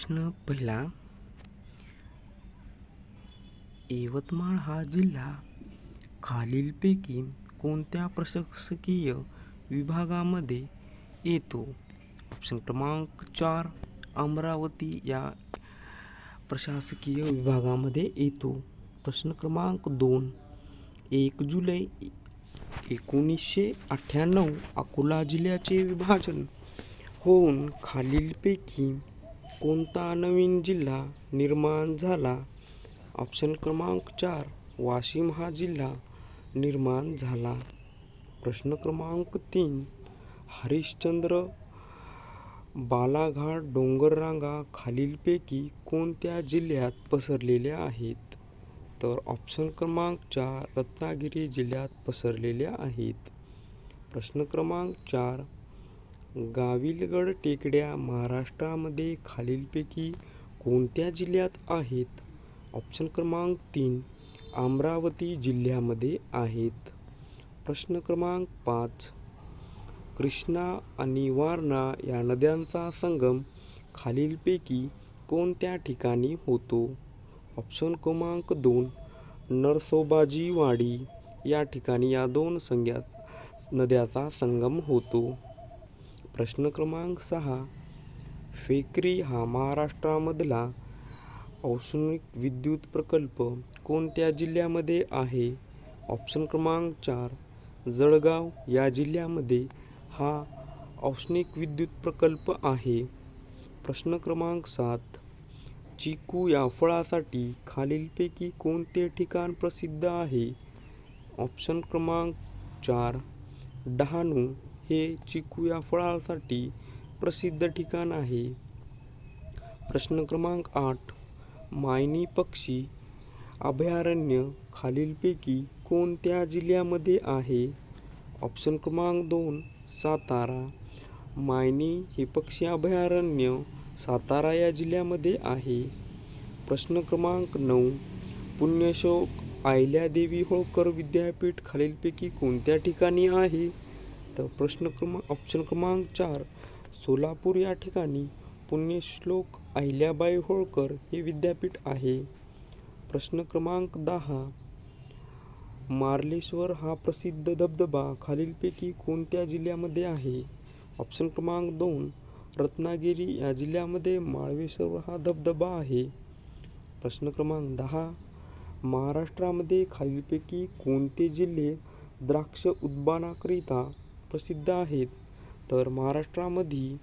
प्रश्न पहिला, यवतमाळ हा जिल्हा खालीलपैकी कोणत्या प्रशासकीय विभागामध्ये येतो? ऑप्शन क्रमांक 4, अमरावती या प्रशासकीय विभागामध्ये येतो. प्रश्न क्रमांक 2, 1 जुलै 1998 अकोला जिल्ह्याचे विभाजन होऊन खालीलपैकी कोणता नवीन जिल्हा निर्माण झाला? ऑप्शन क्रमांक 4, वाशिम हा जिल्हा निर्माण झाला. प्रश्न क्रमांक 3, हरिश्चंद्र बालाघाट डोंगररांगा खालीलपैकी कोणत्या जिल्ह्यात पसरलेल्या आहेत? तर ऑप्शन क्रमांक 4, रत्नागिरी जिल्ह्यात पसरलेल्या आहेत. प्रश्न क्रमांक 4, गाविलगड टेकड्या महाराष्ट्रामध्ये खालीलपैकी कोणत्या जिल्ह्यात आहेत? ऑप्शन क्रमांक 3, अमरावती जिल्ह्यामध्ये आहेत. प्रश्न क्रमांक 5, कृष्णा आणि वारणा या नद्यांचा संगम खालीलपैकी कोणत्या ठिकाणी होतो? ऑप्शन क्रमांक 2, नरसोबाची वाडी या ठिकाणी या दोन नद्याचा संगम होतो. प्रश्न क्रमांक 6, फेकरी हा महाराष्ट्रामधला औष्णिक विद्युत प्रकल्प कोणत्या जिल्ह्यामध्ये आहे? ऑप्शन क्रमांक 4, जळगाव या जिल्ह्यामध्ये हा औष्णिक विद्युत प्रकल्प आहे. प्रश्न क्रमांक 7, चिकू या फळासाठी खालीलपैकी कोणते ठिकाण प्रसिद्ध आहे? ऑप्शन क्रमांक 4, डहाणू हे चिकू या फळासाठी प्रसिद्ध ठिकाण आहे. प्रश्न क्रमांक 8, मायनी पक्षी अभयारण्य खालीलपैकी कोणत्या जिल्ह्यामध्ये आहे? ऑप्शन क्रमांक 2, सातारा. मायनी हे पक्षी अभयारण्य सातारा या जिल्ह्यामध्ये आहे. प्रश्न क्रमांक 9, पुण्यश्लोक अहिल्यादेवी होळकर विद्यापीठ खालीलपैकी कोणत्या ठिकाणी आहे? तर ऑप्शन क्रमांक 4, सोलापूर या ठिकाणी पुण्यश्लोक अहिल्याबाई होळकर हे विद्यापीठ आहे. प्रश्न क्रमांक 10, मार्लेश्वर हा प्रसिद्ध धबधबा खालीलपैकी कोणत्या जिल्ह्यामध्ये आहे? ऑप्शन क्रमांक 2, रत्नागिरी या जिल्ह्यामध्ये मार्लेश्वर हा धबधबा आहे. प्रश्न क्रमांक 10, महाराष्ट्रामध्ये खालीलपैकी कोणते जिल्हे द्राक्ष उत्पादनाकरिता प्रसिद्ध आहेत? तर महाराष्ट्रामध्ये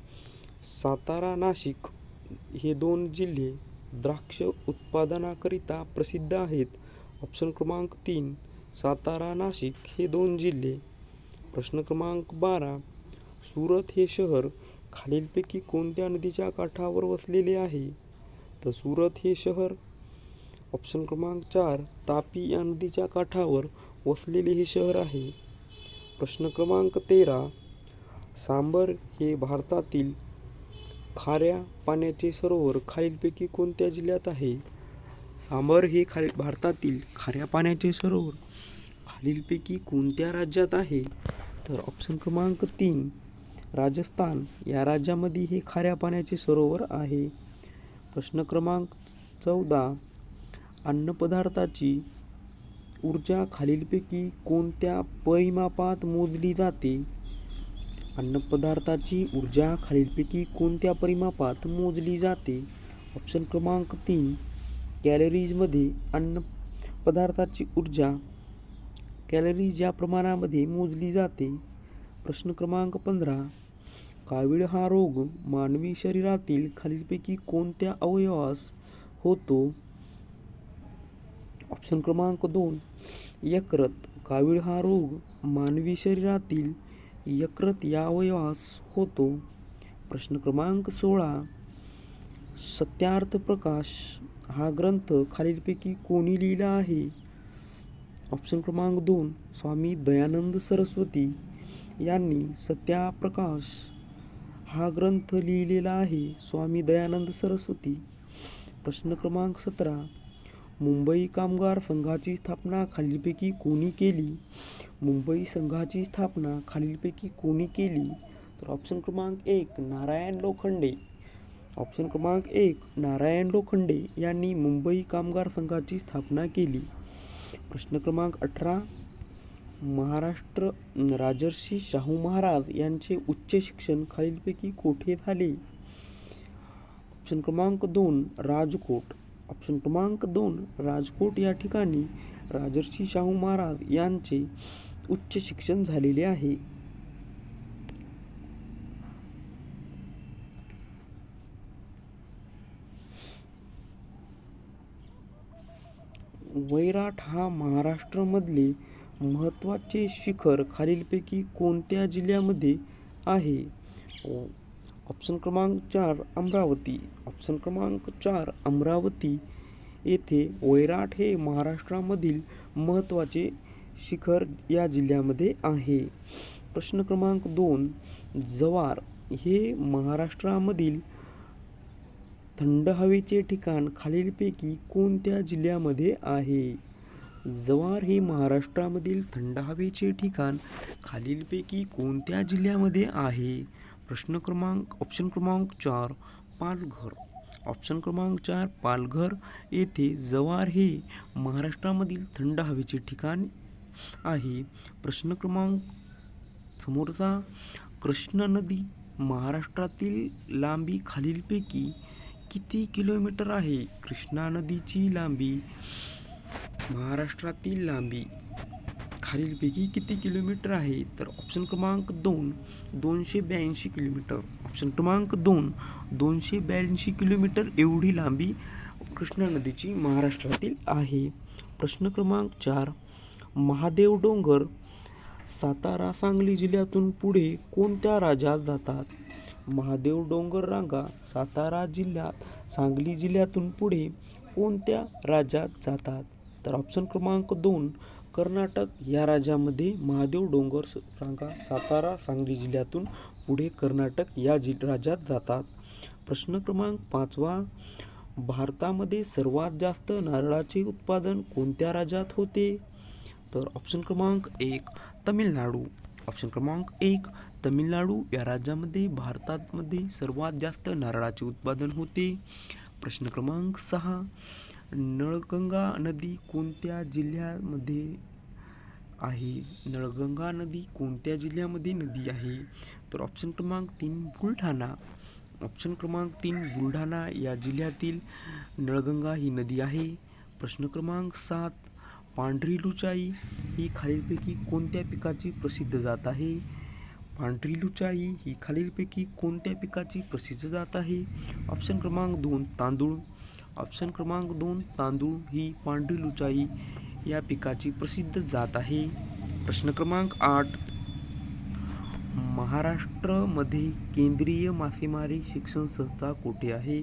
सातारा, नाशिक हे दोन जिल्हे द्राक्ष उत्पादनाकरिता प्रसिद्ध आहेत. ऑप्शन क्रमांक 3, सातारा, नाशिक हे दोन जिल्हे. प्रश्न क्रमांक 12, सुरत हे शहर खालीलपैकी कोणत्या नदीच्या काठावर वसलेले आहे? तर सुरत हे शहर ऑप्शन क्रमांक 4, तापी या नदीच्या काठावर वसलेले हे शहर आहे. प्रश्न क्रमांक 13, सांबर हे भारतातील खाऱ्या पाण्याचे सरोवर खालीलपैकी कोणत्या जिल्ह्यात आहे? सांबर हे भारतातील खाऱ्या पाण्याचे सरोवर खालीलपैकी कोणत्या राज्यात आहे? तर ऑप्शन क्रमांक 3, राजस्थान या राज्यामध्ये हे खाऱ्या पाण्याचे सरोवर आहे. प्रश्न क्रमांक 14, अन्नपदार्थाची ऊर्जा खालीलपैकी कोणत्या परिमापात मोजली जाते? अन्नपदार्थाची ऊर्जा खालीलपैकी कोणत्या परिमापात मोजली जाते? ऑप्शन क्रमांक 3, कॅलरीजमध्ये अन्नपदार्थाची ऊर्जा कॅलरीज या प्रमाणामध्ये मोजली जाते. प्रश्न क्रमांक 15, कावीळ हा रोग मानवी शरीरातील खालीलपैकी कोणत्या अवयवास होतो? ऑप्शन क्रमांक 2, यकृत. कावीळ हा रोग मानवी शरीरातील यकृत या अवयवास होतो. प्रश्न क्रमांक 16, सत्यार्थप्रकाश हा ग्रंथ खालीलपैकी कोणी लिहिला आहे? ऑप्शन क्रमांक 2, स्वामी दयानंद सरस्वती यांनी सत्याप्रकाश हा ग्रंथ लिहिलेला आहे. स्वामी दयानंद सरस्वती. प्रश्न क्रमांक 17, मुंबई कामगार संघाची स्थापना खालीलपैकी कोणी केली? मुंबई संघाची स्थापना खालीलपैकी कोणी केली? तर ऑप्शन क्रमांक 1, नारायण लोखंडे. ऑप्शन क्रमांक 1 नारायण लोखंडे यांनी मुंबई कामगार संघाची स्थापना केली. प्रश्न क्रमांक 18 महाराष्ट्र राजर्षी शाहू महाराज यांचे उच्च शिक्षण खालीलपैकी कोठे झाले? ऑप्शन क्रमांक 2 राजकोट. ऑप्शन क्रमांक 2 राजकोट या ठिकाणी राजर्षी शाहू महाराज यांचे उच्च शिक्षण झालेले आहे. वैराट हा महाराष्ट्रामधले महत्त्वाचे शिखर खालीलपैकी कोणत्या जिल्ह्यामध्ये आहे? ऑप्शन क्रमांक 4 अमरावती. ऑप्शन क्रमांक 4 अमरावती येथे वैराट हे महाराष्ट्रामधील महत्त्वाचे शिखर या जिल्ह्यामध्ये आहे. प्रश्न क्रमांक 2 जव्हार हे महाराष्ट्रामधील थंड हवेचे ठिकाण खालीलपैकी कोणत्या जिल्ह्यामध्ये आहे? जव्हार हे महाराष्ट्रामधील थंड हवेचे ठिकाण खालीलपैकी कोणत्या जिल्ह्यामध्ये आहे? प्रश्न क्रमांक ऑप्शन क्रमांक 4 पालघर. ऑप्शन क्रमांक 4 पालघर येथे जव्हार हे महाराष्ट्रामधील थंड हवेचे ठिकाण आहे. प्रश्न क्रमांक समोरचा कृष्णा नदी महाराष्ट्रातील लांबी खालीलपैकी किती किलोमीटर आहे? कृष्णा नदीची लांबी महाराष्ट्रातील लांबी खालीलपैकी किती किलोमीटर आहे? तर ऑप्शन क्रमांक 2 282 किलोमीटर. ऑप्शन क्रमांक 2 282 किलोमीटर एवढी लांबी कृष्णा नदीची महाराष्ट्रातील आहे. प्रश्न क्रमांक 4 महादेव डोंगर सातारा सांगली जिल्ह्यातून पुढे कोणत्या राज्यात जातात? महादेव डोंगर रांगा सातारा जिल्ह्यात सांगली जिल्ह्यातून पुढे कोणत्या राज्यात जातात? तर ऑप्शन क्रमांक 2 कर्नाटक या राज्यामध्ये महादेव डोंगर रांगा सातारा सांगली जिल्ह्यातून पुढे कर्नाटक या राज्यात जातात. प्रश्न क्रमांक 5 भारतामध्ये सर्वात जास्त नारळाचे उत्पादन कोणत्या राज्यात होते? तर ऑप्शन क्रमांक 1 तमिळनाडू. ऑप्शन क्रमांक 1 तमिळनाडू या राज्यामध्ये भारतामध्ये सर्वात जास्त नारळाचे उत्पादन होते. प्रश्न क्रमांक 6 नळगंगा नदी कोणत्या जिल्ह्यामध्ये आहे? नळगंगा नदी कोणत्या जिल्ह्यामध्ये नदी आहे? तर ऑप्शन क्रमांक 3 बुलढाणा. ऑप्शन क्रमांक 3 बुलढाणा या जिल्ह्यातील नळगंगा ही नदी आहे. प्रश्न क्रमांक 7 पांढरी लुचाई ही खालीलपैकी कोणत्या पिकाची प्रसिद्ध जात आहे? पांढरी लुचाई ही खालीलपैकी कोणत्या पिकाची प्रसिद्ध जात आहे? ऑप्शन क्रमांक 2 तांदूळ. ऑप्शन क्रमांक 2 तांदूळ ही पांढरी लुचाई या पिकाची प्रसिद्ध जात आहे. प्रश्न क्रमांक 8 महाराष्ट्रामध्ये केंद्रीय मासेमारी शिक्षण संस्था कोठे आहे?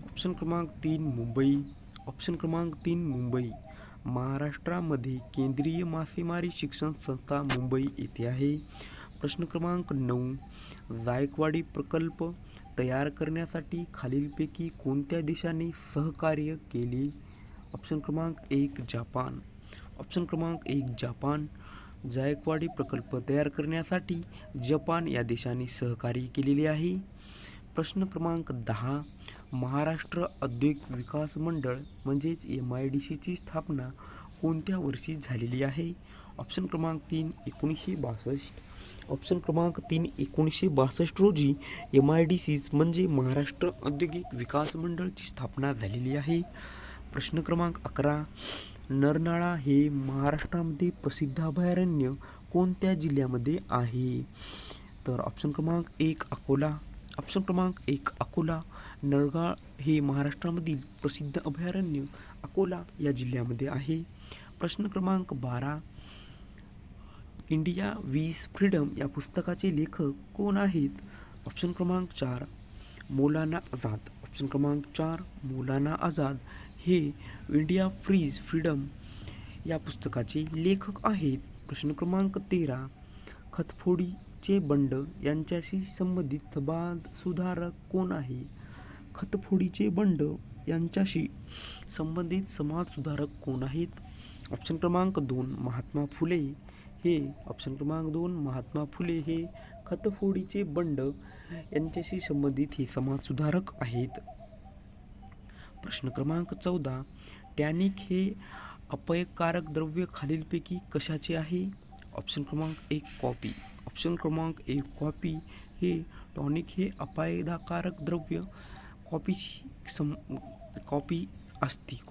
ऑप्शन क्रमांक 3 मुंबई. ऑप्शन क्रमांक 3 मुंबई. महाराष्ट्रामध्ये केंद्रीय मासेमारी शिक्षण संस्था मुंबई येथे आहे. प्रश्न क्रमांक 9 जायकवाडी प्रकल्प तयार करण्यासाठी खालीलपैकी कोणत्या देशाने सहकार्य केले? ऑप्शन क्रमांक 1 जापान. ऑप्शन क्रमांक 1 जापान. जायकवाडी प्रकल्प तयार करण्यासाठी जपान या देशाने सहकार्य केलेले आहे. प्रश्न क्रमांक 10 महाराष्ट्र औद्योगिक विकास मंडळ म्हणजेच MIDCची स्थापना कोणत्या वर्षी झालेली आहे? ऑप्शन क्रमांक 3 1962. ऑप्शन क्रमांक 3 1962 रोजी MIDC म्हणजे महाराष्ट्र औद्योगिक विकास मंडळची स्थापना झालेली आहे. प्रश्न क्रमांक 11 नरनाळा हे महाराष्ट्रामध्ये प्रसिद्ध अभयारण्य कोणत्या जिल्ह्यामध्ये आहे? तर ऑप्शन क्रमांक 1 अकोला. ऑप्शन क्रमांक 1 अकोला. नरनाळा हे महाराष्ट्रामधील प्रसिद्ध अभयारण्य अकोला या जिल्ह्यामध्ये आहे. प्रश्न क्रमांक 12 इंडिया वीज फ्रीडम या पुस्तकाचे लेखक कोण आहेत? ऑप्शन क्रमांक 4 मौलाना आझाद. ऑप्शन क्रमांक 4 मौलाना आझाद हे इंडिया फ्रीडम या पुस्तकाचे लेखक आहेत. प्रश्न क्रमांक 13 खतफोडीचे बंड यांच्याशी संबंधित समाज सुधारक कोण आहे? खतफोडीचे बंड यांच्याशी संबंधित समाज सुधारक कोण आहेत? ऑप्शन क्रमांक 2 महात्मा फुले हे. ऑप्शन क्रमांक 2 महात्मा फुले हे खतफोडीचे बंड यांच्याशी संबंधित हे समाजसुधारक आहेत. प्रश्न क्रमांक 14. टॅनिक हे अपयकारक द्रव्य खालीलपैकी कशाचे आहे? ऑप्शन क्रमांक 1 कॉफी. ऑप्शन क्रमांक 1 कॉफी हे टॉनिक हे अपायकारक द्रव्य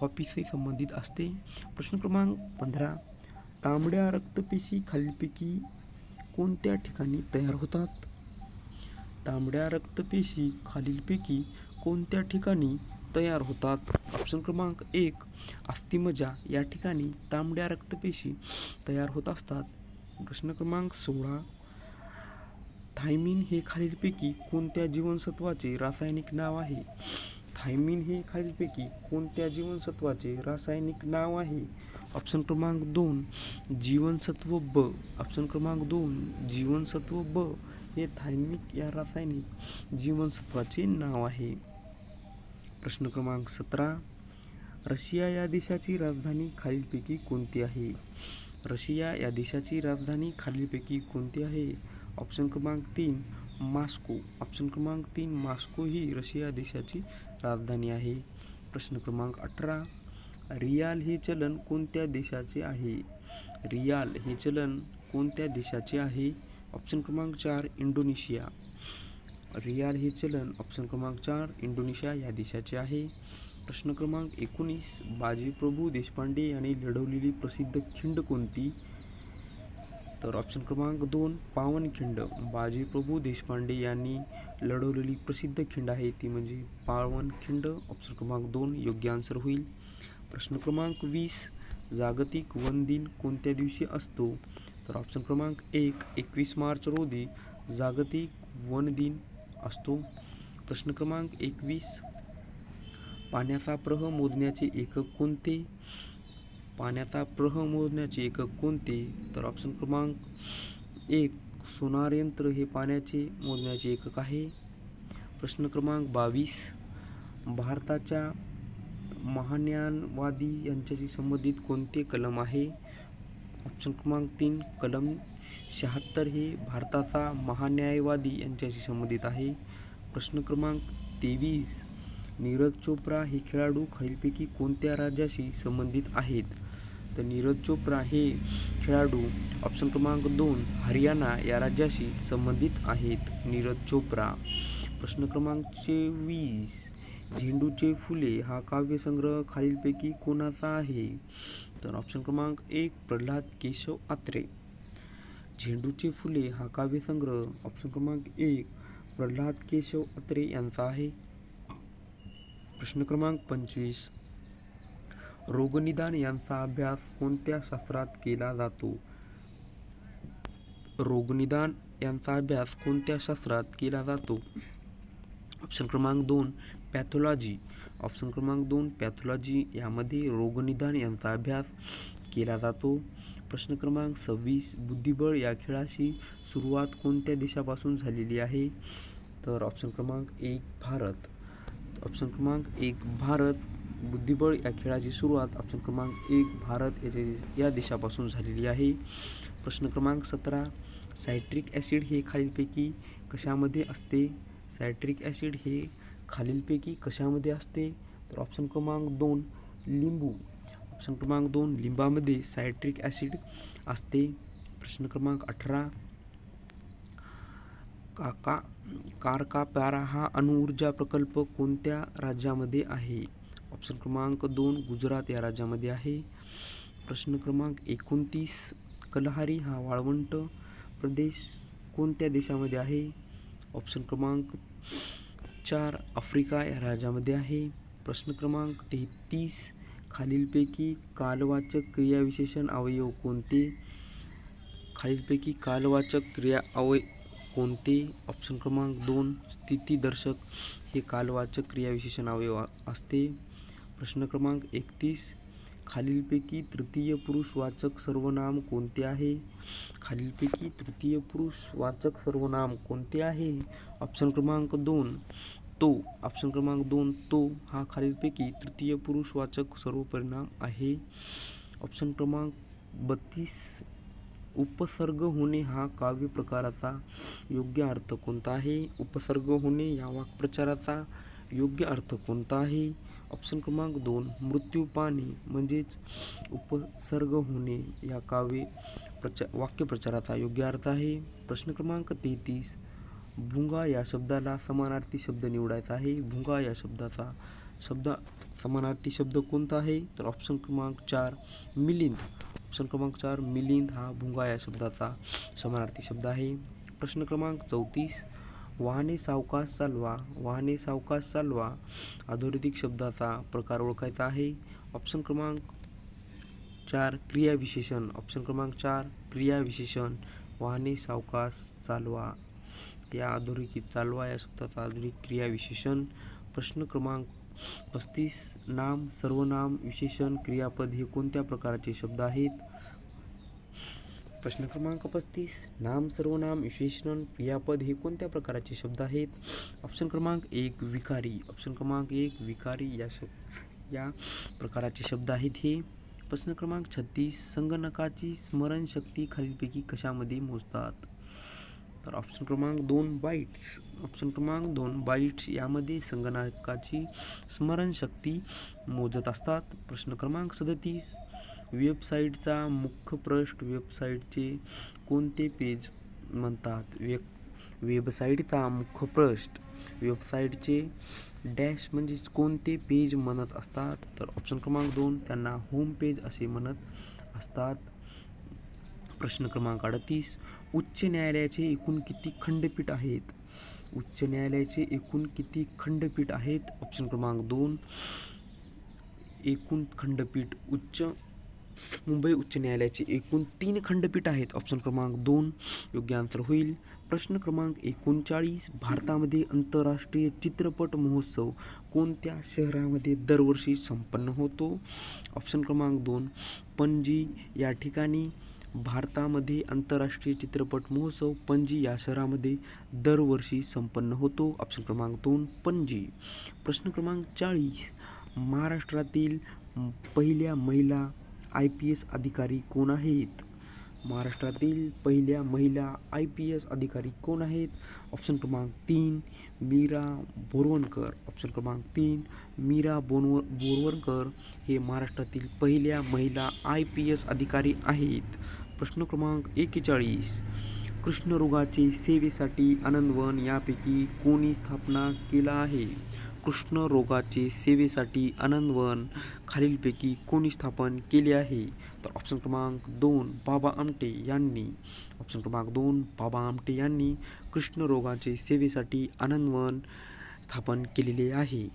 कॉफीशी संबंधित असते. प्रश्न क्रमांक 15. तांबड्या रक्तपेशी खालीलपैकी कोणत्या ठिकाणी तयार होतात? तांबड्या रक्तपेशी खालीलपैकी कोणत्या ठिकाणी तयार होतात? ऑप्शन क्रमांक 1 अस्थिमज्जा या ठिकाणी तांबड्या रक्तपेशी तयार होत असतात. प्रश्न क्रमांक 16. थायमिन हे खालीलपैकी कोणत्या जीवनसत्वाचे रासायनिक नाव आहे? थायमिन हे खालीलपैकी कोणत्या जीवनसत्वाचे रासायनिक नाव आहे? ऑप्शन क्रमांक 2 जीवनसत्व ब. ऑप्शन क्रमांक 2 जीवनसत्व ब हे थायमिक या रासायनिक जीवनसत्वाचे नाव आहे. प्रश्न क्रमांक 17. रशिया या देशाची राजधानी खालीलपैकी कोणती आहे? रशिया या देशाची राजधानी खालीलपैकी कोणती आहे? ऑप्शन क्रमांक 3 मॉस्को. ऑप्शन क्रमांक 3 मॉस्को ही रशिया देशाची राजधानी आहे. प्रश्न क्रमांक 18. रियाल हे चलन कोणत्या देशाचे आहे? रियाल हे चलन कोणत्या देशाचे आहे? ऑप्शन क्रमांक 4 इंडोनेशिया. रियाल हे चलन ऑप्शन क्रमांक 4 इंडोनेशिया या देशाचे आहे. प्रश्न क्रमांक 19. बाजीप्रभू देशपांडे यांनी लढवलेली प्रसिद्ध खिंड कोणती? तर ऑप्शन क्रमांक 2 पावनखिंड. बाजीप्रभू देशपांडे यांनी लढवलेली प्रसिद्ध खिंड आहे ती म्हणजे पावनखिंड. ऑप्शन क्रमांक 2 योग्य आन्सर होईल. प्रश्न क्रमांक 20. जागतिक वन दिन कोणत्या दिवशी असतो? तर ऑप्शन क्रमांक 1 21 मार्च रोजी जागतिक वन दिन असतो. प्रश्न क्रमांक 21. पाण्याचा प्रवाह मोजण्याचे एकक कोणते? पाण्याचा प्रवाह मोजण्याचे एकक कोणते? तर ऑप्शन क्रमांक 1 सोनार यंत्र हे पाण्याचे मोजण्याचे एकक आहे. प्रश्न क्रमांक 22. भारताच्या महान्यायवादी यांच्याशी संबंधित कोणते कलम आहे? ऑप्शन क्रमांक 3 कलम 76 हे भारताचा महान्यायवादी यांच्याशी संबंधित आहे. प्रश्न क्रमांक 23. नीरज चोप्रा हे खेळाडू खालीलपैकी कोणत्या राज्याशी संबंधित आहेत? तर नीरज चोप्रा हे खेळाडू ऑप्शन क्रमांक 2 हरियाणा या राज्याशी संबंधित आहेत. नीरज चोप्रा. प्रश्न क्रमांक 24. झेंडूचे फुले हा काव्यसंग्रह खालीलपैकी कोणाचा आहे? तर ऑप्शन क्रमांक 1 प्रल्हाद केशव आत्रे. झेंडूचे फुले हा काव्यसंग्रह ऑप्शन क्रमांक 1 प्रल्हाद केशव आत्रे यांचा आहे. प्रश्न क्रमांक 25. रोगनिदान यांचा अभ्यास कोणत्या शास्त्रात केला जातो? रोगनिदान यांचा अभ्यास कोणत्या शास्त्रात केला जातो? ऑप्शन क्रमांक 2 पॅथॉलॉजी. ऑप्शन क्रमांक 2 पॅथॉलॉजी यामध्ये रोगनिदान यांचा अभ्यास केला जातो. प्रश्न क्रमांक 26. बुद्धिबळ या खेळाची सुरुवात कोणत्या देशापासून झालेली आहे? तर ऑप्शन क्रमांक 1 भारत. ऑप्शन क्रमांक 1 भारत. बुद्धिबळ या खेळाची सुरुवात ऑप्शन क्रमांक 1 भारत या देशापासून झालेली आहे. प्रश्न क्रमांक 17. सायट्रिक ॲसिड हे खालीलपैकी कशामध्ये असते? सायट्रिक ॲसिड हे खालीलपैकी कशामध्ये असते? तर ऑप्शन क्रमांक 2 लिंबू. ऑप्शन क्रमांक 2 लिंबामध्ये सायट्रिक ॲसिड असते. प्रश्न क्रमांक 18. कारकाप्यारा हा अणुऊर्जा प्रकल्प कोणत्या राज्यामध्ये आहे? ऑप्शन क्रमांक 2 गुजरात या राज्यामध्ये आहे. प्रश्न क्रमांक 29. कलहारी हा वाळवंट प्रदेश कोणत्या देशामध्ये आहे? ऑप्शन क्रमांक 4 आफ्रिका या राज्यामध्ये आहे. प्रश्न क्रमांक 33. खालीलपैकी कालवाचक क्रियाविशेषण अवयव कोणते? खालीलपैकी कालवाचक क्रिया कोणते? ऑप्शन क्रमांक 2 स्थितीदर्शक हे कालवाचक क्रियाविशेषण अवयव असते. प्रश्न क्रमांक 31. खालीलपैकी तृतीय पुरुषवाचक सर्वनाम कोणते आहे? खालीलपैकी तृतीय पुरुषवाचक सर्वनाम कोणते आहे? ऑप्शन क्रमांक 2 तो. ऑप्शन क्रमांक 2 तो हा खालीलपैकी तृतीय पुरुषवाचक सर्वपरिणाम आहे. ऑप्शन क्रमांक 32. उपसर्ग होणे हा काव्य प्रकाराचा योग्य अर्थ कोणता आहे? उपसर्ग होणे या वाक्प्रचाराचा योग्य अर्थ कोणता आहे? ऑप्शन क्रमांक 2 मृत्यू पाणे म्हणजेच उपसर्ग होणे या वाक्यप्रचाराचा योग्य अर्थ आहे. प्रश्न क्रमांक 33 भुंगा या शब्दाला समानार्थी शब्द निवडायचा आहे. भुंगा या शब्दाचा समानार्थी शब्द कोणता आहे? तर ऑप्शन क्रमांक 4 मिलिंद. ऑप्शन क्रमांक 4 मिलिंद हा भुंगा या शब्दाचा समानार्थी शब्द आहे. प्रश्न क्रमांक 34 वाहने सावकाश चालवा. वाहने सावकाश चालवा अधोरेखित शब्दाचा प्रकार ओळखायचा आहे. ऑप्शन क्रमांक 4 क्रियाविशेषण. ऑप्शन क्रमांक 4 क्रियाविशेषण वाहने सावकाश चालवा या अधोरेखित चालवा या शब्दाचा अधोरेखित क्रियाविशेषण. प्रश्न क्रमांक 35 नाम सर्वनाम विशेषण क्रियापद हे कोणत्या प्रकारचे शब्द आहेत? प्रश्न क्रमांक 35 नाम सर्वनाम विशेषण क्रियापद हे कोणत्या प्रकारचे शब्द आहेत? ऑप्शन क्रमांक 1 विकारी. ऑप्शन क्रमांक 1 विकारी या प्रकाराचे शब्द आहेत हे. प्रश्न क्रमांक 36 संगणकाची स्मरणशक्ती खालीलपैकी कशामध्ये मोजतात? तर ऑप्शन क्रमांक 2 बाईट्स. ऑप्शन क्रमांक 2 बाईट्स यामध्ये संगणकाची स्मरणशक्ती मोजत असतात. प्रश्न क्रमांक 37 वेबसाईटचा मुखपृष्ठ वेबसाईटचे कोणते पेज म्हणतात? वेबसाईटचा मुखपृष्ठ वेबसाईटचे डॅश म्हणजे कोणते पेज म्हणत असतात? तर ऑप्शन क्रमांक 2 त्यांना होम पेज असे म्हणत असतात. प्रश्न क्रमांक 38 उच्च न्यायालयाचे एकूण किती खंडपीठ आहेत? उच्च न्यायालयाचे एकूण किती खंडपीठ आहेत? ऑप्शन क्रमांक 2 एकूण खंडपीठ मुंबई उच्च न्यायालयाचे एकूण 3 खंडपीठ आहेत. ऑप्शन क्रमांक 2 योग्य आन्सर होईल. प्रश्न क्रमांक 39 भारतामध्ये आंतरराष्ट्रीय चित्रपट महोत्सव कोणत्या शहरामध्ये दरवर्षी संपन्न होतो? ऑप्शन क्रमांक 2 पणजी या ठिकाणी भारतामध्ये आंतरराष्ट्रीय चित्रपट महोत्सव पणजी या शहरामध्ये दरवर्षी संपन्न होतो. ऑप्शन क्रमांक 2 पणजी. प्रश्न क्रमांक 40 महाराष्ट्रातील पहिल्या महिला IPS अधिकारी कोण आहेत? महाराष्ट्रातील पहिल्या महिला IPS अधिकारी कोण आहेत? ऑप्शन क्रमांक 3 मीरा बोरवणकर. ऑप्शन क्रमांक 3 मीरा बोरवणकर हे महाराष्ट्रातील पहिल्या महिला IPS अधिकारी आहेत. प्रश्न क्रमांक 41 कृष्णरोगाचे सेवेसाठी आनंदवन यापैकी कोणी स्थापना केला आहे? कृष्णरोगाचे सेवेसाठी आनंदवन खालीलपैकी कोणी स्थापन केले आहे? तर ऑप्शन क्रमांक 2 बाबा आमटे यांनी. ऑप्शन क्रमांक 2 बाबा आमटे यांनी कृष्णरोगाचे सेवेसाठी आनंदवन स्थापन केलेले आहे.